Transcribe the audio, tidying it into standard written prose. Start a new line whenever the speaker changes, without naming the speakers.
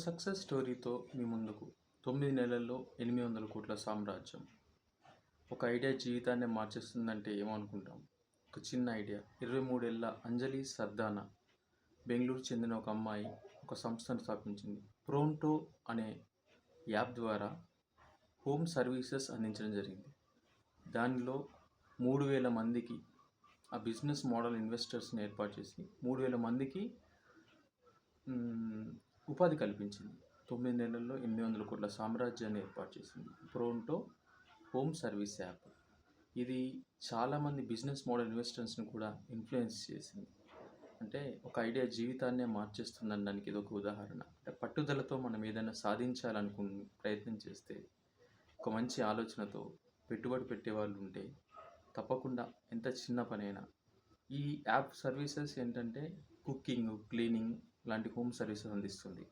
Success స్టోరీతో మీ ముందుకు 9 నెలల్లో 800 కోట్ల సామ్రాజ్యం. ఒక ఐడియా జీవితాన్నే మార్చేస్తుందంటే ఏమనుకుంటాం? ఒక చిన్న ఐడియా. 23 ఏళ్ల అంజలి సర్దానా బెంగళూరు చెందిన ఒక అమ్మాయి ఒక సంస్థను స్థాపించింది. ప్రోంటో అనే యాప్ ద్వారా హోమ్ సర్వీసెస్ అందించడం జరిగింది. దానిలో 3000 మందికి ఆ బిజినెస్ మోడల్ ఇన్వెస్టర్స్ని ఏర్పాటు చేసి 3000 మందికి ఉపాధి కల్పించింది. 9 నెలల్లో 800 కోట్ల సామ్రాజ్యాన్ని ఏర్పాటు చేసింది ప్రోంటో హోమ్ సర్వీస్ యాప్. ఇది చాలామంది బిజినెస్ మోడల్ ఇన్వెస్టర్స్ని కూడా ఇన్ఫ్లుయెన్స్ చేసింది. అంటే ఒక ఐడియా జీవితాన్నే మార్చేస్తుందనడానికి ఇది ఒక ఉదాహరణ. అంటే పట్టుదలతో మనం ఏదైనా ప్రయత్నం చేస్తే, ఒక మంచి ఆలోచనతో పెట్టుబడి పెట్టేవాళ్ళు ఉంటే తప్పకుండా ఎంత చిన్న పనైనా. ఈ యాప్ సర్వీసెస్ ఏంటంటే కుకింగ్, క్లీనింగ్ లాంటి హోమ్ సర్వీసెస్ అందిస్తుంది.